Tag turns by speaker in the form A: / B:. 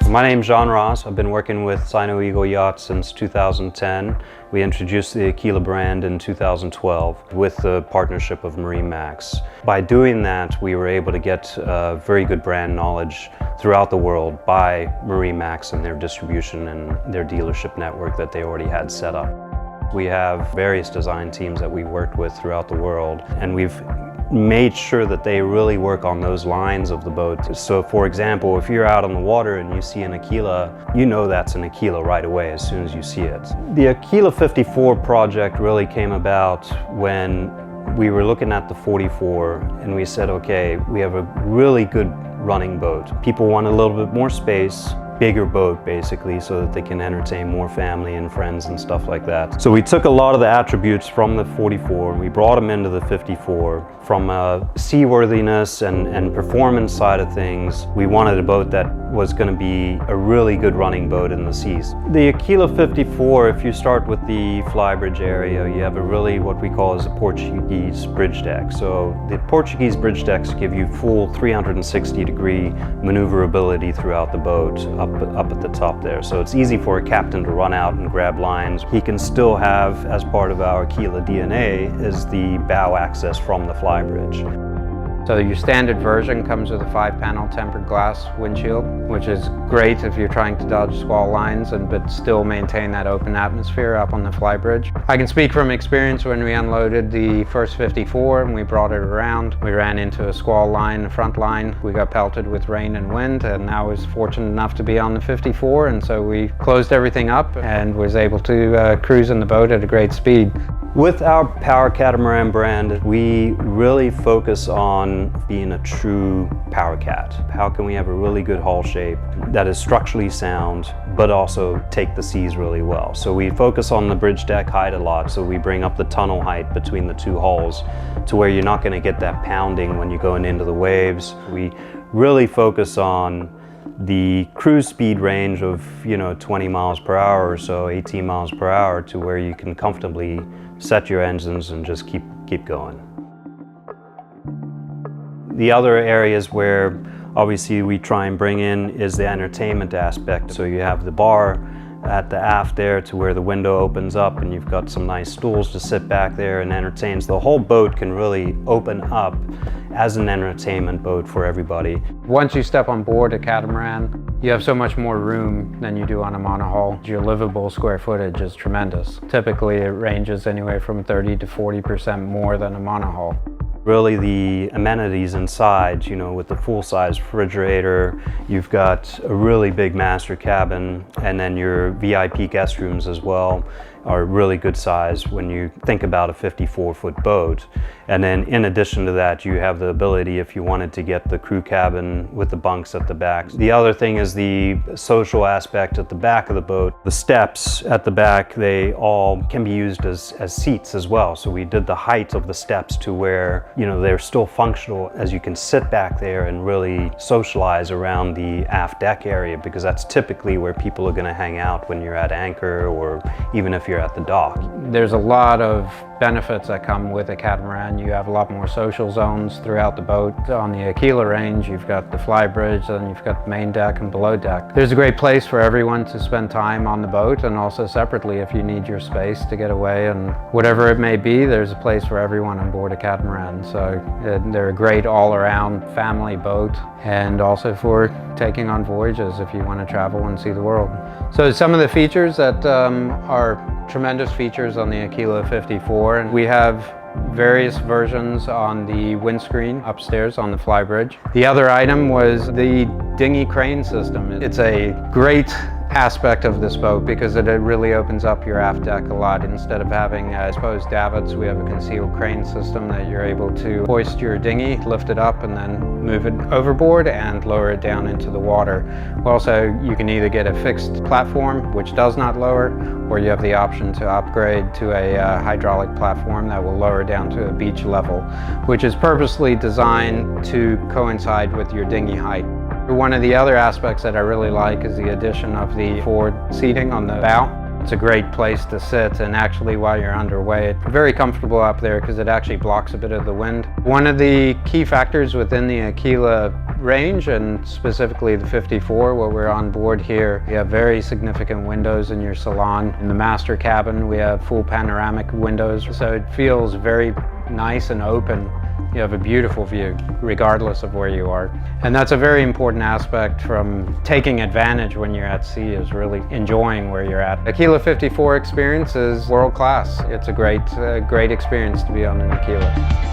A: My name's Jean Ross. I've been working with Sino Eagle Yacht since 2010. We introduced the Aquila brand in 2012 with the partnership of MarineMax. By doing that, we were able to get very good brand knowledge throughout the world by MarineMax and their distribution and their dealership network that they already had set up. We have various design teams that we worked with throughout the world, and we've made sure that they really work on those lines of the boat. So for example, if you're out on the water and you see an Aquila, you know that's an Aquila right away as soon as you see it. The Aquila 54 project really came about when we were looking at the 44 and we said, okay, we have a really good running boat. People want a little bit more space, bigger boat basically, so that they can entertain more family and friends and stuff like that. So we took a lot of the attributes from the 44 and we brought them into the 54. From a seaworthiness and performance side of things, we wanted a boat that was going to be a really good running boat in the seas. The Aquila 54, if you start with the flybridge area, you have a really what we call as a Portuguese bridge deck. So the Portuguese bridge decks give you full 360-degree maneuverability throughout the boat up at the top there. So it's easy for a captain to run out and grab lines. He can still have, as part of our Aquila DNA, is the bow access from the flybridge.
B: So your standard version comes with a 5-panel tempered glass windshield, which is great if you're trying to dodge squall lines but still maintain that open atmosphere up on the flybridge. I can speak from experience when we unloaded the first 54 and we brought it around. We ran into a squall line, a front line. We got pelted with rain and wind, and I was fortunate enough to be on the 54, and so we closed everything up and was able to cruise in the boat at a great speed.
A: With our Power Catamaran brand, we really focus on being a true power cat. How can we have a really good hull shape that is structurally sound, but also take the seas really well? So we focus on the bridge deck height a lot, so we bring up the tunnel height between the two hulls to where you're not going to get that pounding when you're going into the waves. We really focus on the cruise speed range of 20 miles per hour or so, 18 miles per hour, to where you can comfortably set your engines and just keep going. The other areas where obviously we try and bring in is the entertainment aspect. So you have the bar at the aft there to where the window opens up and you've got some nice stools to sit back there and entertain. So the whole boat can really open up as an entertainment boat for everybody.
B: Once you step on board a catamaran, you have so much more room than you do on a monohull. Your livable square footage is tremendous. Typically it ranges anywhere from 30 to 40% more than a monohull.
A: Really the amenities inside, with the full-size refrigerator, you've got a really big master cabin, and then your VIP guest rooms as well are really good size when you think about a 54-foot boat. And then in addition to that, you have the ability, if you wanted, to get the crew cabin with the bunks at the back. The other thing is the social aspect at the back of the boat. The steps at the back, they all can be used as seats as well. So we did the height of the steps to where, they're still functional, as you can sit back there and really socialize around the aft deck area, because that's typically where people are going to hang out when you're at anchor or even if you're at the dock.
B: There's a lot of benefits that come with a catamaran. You have a lot more social zones throughout the boat. On the Aquila range, you've got the flybridge, and you've got the main deck and below deck. There's a great place for everyone to spend time on the boat, and also separately if you need your space to get away and whatever it may be, there's a place for everyone on board a catamaran. So they're a great all-around family boat, and also for taking on voyages if you want to travel and see the world. So some of the features that are tremendous features on the Aquila 54, and we have various versions on the windscreen upstairs on the flybridge. The other item was the dinghy crane system. It's a great aspect of this boat because it really opens up your aft deck a lot. Instead of having exposed davits, we have a concealed crane system that you're able to hoist your dinghy, lift it up, and then move it overboard and lower it down into the water. Also, you can either get a fixed platform, which does not lower, or you have the option to upgrade to a hydraulic platform that will lower down to a beach level, which is purposely designed to coincide with your dinghy height. One of the other aspects that I really like is the addition of the forward seating on the bow. It's a great place to sit, and actually while you're underway, it's very comfortable up there because it actually blocks a bit of the wind. One of the key factors within the Aquila range, and specifically the 54 where we're on board here. You have very significant windows in your salon. In the master cabin we have full panoramic windows, so it feels very nice and open. You have a beautiful view regardless of where you are. And that's a very important aspect from taking advantage when you're at sea, is really enjoying where you're at. Aquila 54 experience is world class. It's a great experience to be on an Aquila.